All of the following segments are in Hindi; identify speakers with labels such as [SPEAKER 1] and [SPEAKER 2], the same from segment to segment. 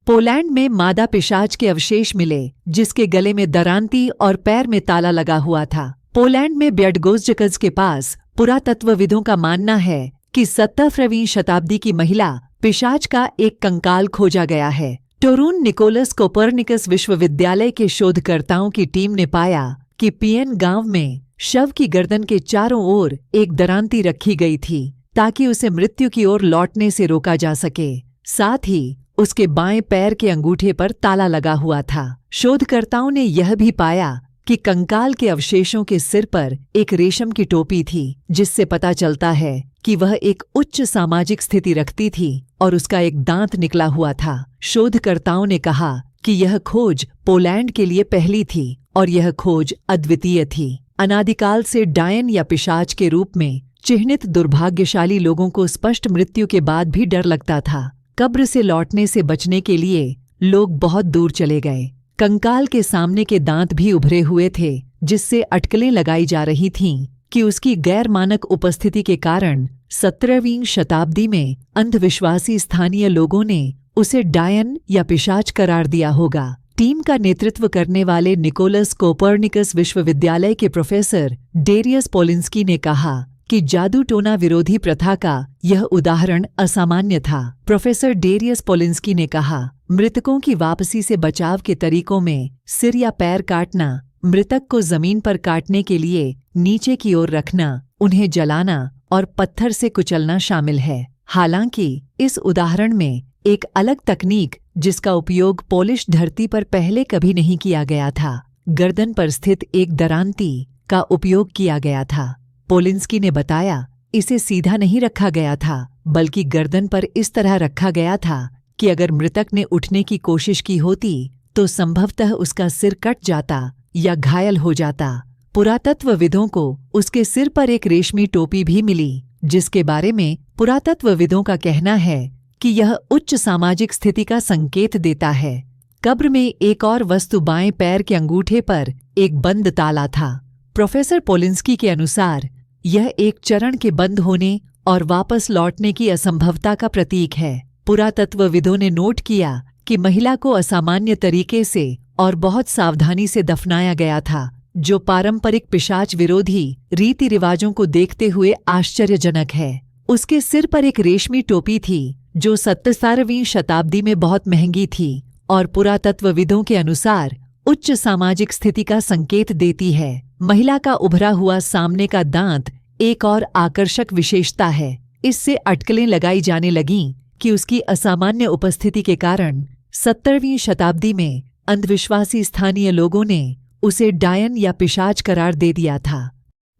[SPEAKER 1] पोलैंड में मादा पिशाच के अवशेष मिले, जिसके गले में दरांती और पैर में ताला लगा हुआ था। पोलैंड में ब्यडगोज़्जकज़ के पास पुरातत्वविदों का मानना है कि 17वीं शताब्दी की महिला पिशाच का एक कंकाल खोजा गया है। टोरून निकोलस कोपरनिकस विश्वविद्यालय के शोधकर्ताओं की टीम ने पाया कि पियन गांव में शव की गर्दन के चारों ओर एक दरांती रखी गई थी ताकि उसे मृत्यु की ओर लौटने से रोका जा सके। साथ ही उसके बाएं पैर के अंगूठे पर ताला लगा हुआ था। शोधकर्ताओं ने यह भी पाया कि कंकाल के अवशेषों के सिर पर एक रेशम की टोपी थी, जिससे पता चलता है कि वह एक उच्च सामाजिक स्थिति रखती थी और उसका एक दांत निकला हुआ था। शोधकर्ताओं ने कहा कि यह खोज पोलैंड के लिए पहली थी और यह खोज अद्वितीय थी। अनादिकाल से डायन या पिशाच के रूप में चिह्नित दुर्भाग्यशाली लोगों को स्पष्ट मृत्यु के बाद भी डर लगता था। कब्र से लौटने से बचने के लिए लोग बहुत दूर चले गए। कंकाल के सामने के दांत भी उभरे हुए थे, जिससे अटकलें लगाई जा रही थीं कि उसकी गैर मानक उपस्थिति के कारण 17वीं शताब्दी में अंधविश्वासी स्थानीय लोगों ने उसे डायन या पिशाच करार दिया होगा। टीम का नेतृत्व करने वाले निकोलस कोपरनिकस विश्वविद्यालय के प्रोफेसर डेरियस पोलिंस्की ने कहा कि जादू टोना विरोधी प्रथा का यह उदाहरण असामान्य था। प्रोफेसर डेरियस पोलिंस्की ने कहा, मृतकों की वापसी से बचाव के तरीकों में सिर या पैर काटना, मृतक को जमीन पर काटने के लिए नीचे की ओर रखना, उन्हें जलाना और पत्थर से कुचलना शामिल है। हालांकि इस उदाहरण में एक अलग तकनीक जिसका उपयोग पोलिश धरती पर पहले कभी नहीं किया गया था, गर्दन पर स्थित एक दरांती का उपयोग किया गया था। पोलिंस्की ने बताया, इसे सीधा नहीं रखा गया था, बल्कि गर्दन पर इस तरह रखा गया था कि अगर मृतक ने उठने की कोशिश की होती तो संभवतः उसका सिर कट जाता या घायल हो जाता। पुरातत्वविदों को उसके सिर पर एक रेशमी टोपी भी मिली, जिसके बारे में पुरातत्वविदों का कहना है कि यह उच्च सामाजिक स्थिति का संकेत देता है। कब्र में एक और वस्तु बाएं पैर के अंगूठे पर एक बंद ताला था। प्रोफेसर पोलिंस्की के अनुसार यह एक चरण के बंद होने और वापस लौटने की असंभवता का प्रतीक है। पुरातत्वविदों ने नोट किया कि महिला को असामान्य तरीके से और बहुत सावधानी से दफनाया गया था, जो पारंपरिक पिशाच विरोधी रीति रिवाजों को देखते हुए आश्चर्यजनक है। उसके सिर पर एक रेशमी टोपी थी, जो 17वीं शताब्दी में बहुत महंगी थी और पुरातत्वविदों के अनुसार उच्च सामाजिक स्थिति का संकेत देती है। महिला का उभरा हुआ सामने का दांत एक और आकर्षक विशेषता है। इससे अटकलें लगाई जाने लगीं कि उसकी असामान्य उपस्थिति के कारण 17वीं शताब्दी में अंधविश्वासी स्थानीय लोगों ने उसे डायन या पिशाच करार दे दिया था।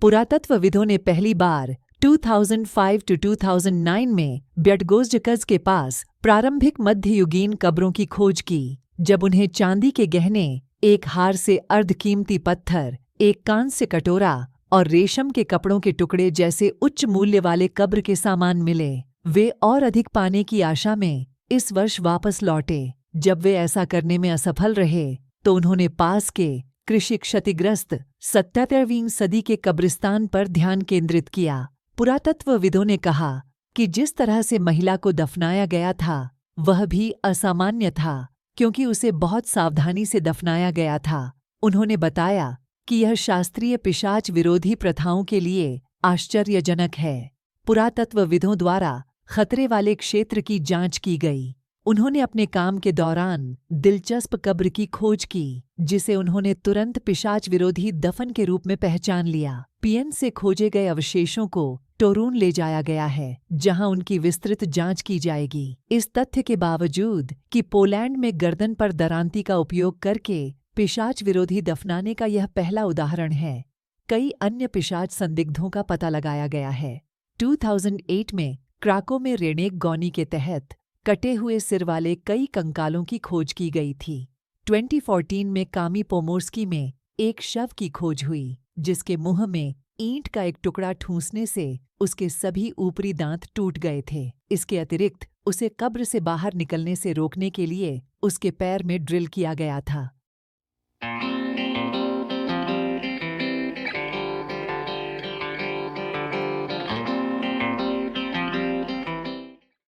[SPEAKER 1] पुरातत्वविदों ने पहली बार 2005-2009 में ब्यडगोज़्जकज़ के पास प्रारंभिक मध्ययुगीन कब्रों की खोज की, जब उन्हें चांदी के गहने, एक हार से अर्धकीमती पत्थर, एक कांस्य कटोरा और रेशम के कपड़ों के टुकड़े जैसे उच्च मूल्य वाले कब्र के सामान मिले। वे और अधिक पाने की आशा में इस वर्ष वापस लौटे। जब वे ऐसा करने में असफल रहे तो उन्होंने पास के कृषि क्षतिग्रस्त 17वीं सदी के कब्रिस्तान पर ध्यान केंद्रित किया। पुरातत्वविदों ने कहा कि जिस तरह से महिला को दफनाया गया था वह भी असामान्य था, क्योंकि उसे बहुत सावधानी से दफनाया गया था। उन्होंने बताया कि यह शास्त्रीय पिशाच विरोधी प्रथाओं के लिए आश्चर्यजनक है। पुरातत्वविदों द्वारा खतरे वाले क्षेत्र की जांच की गई। उन्होंने अपने काम के दौरान दिलचस्प कब्र की खोज की, जिसे उन्होंने तुरंत पिशाच विरोधी दफन के रूप में पहचान लिया। पियन से खोजे गए अवशेषों को टोरून ले जाया गया है, जहां उनकी विस्तृत जांच की जाएगी। इस तथ्य के बावजूद कि पोलैंड में गर्दन पर दरांती का उपयोग करके पिशाच विरोधी दफनाने का यह पहला उदाहरण है, कई अन्य पिशाच संदिग्धों का पता लगाया गया है। 2008 में क्राको में रेनेक गॉनी के तहत कटे हुए सिर वाले कई कंकालों की खोज की गई थी। 2014 में कामी पोमोर्स्की में एक शव की खोज हुई, जिसके मुंह में ईंट का एक टुकड़ा ठूंसने से उसके सभी ऊपरी दांत टूट गए थे। इसके अतिरिक्त उसे कब्र से बाहर निकलने से रोकने के लिए उसके पैर में ड्रिल किया गया था।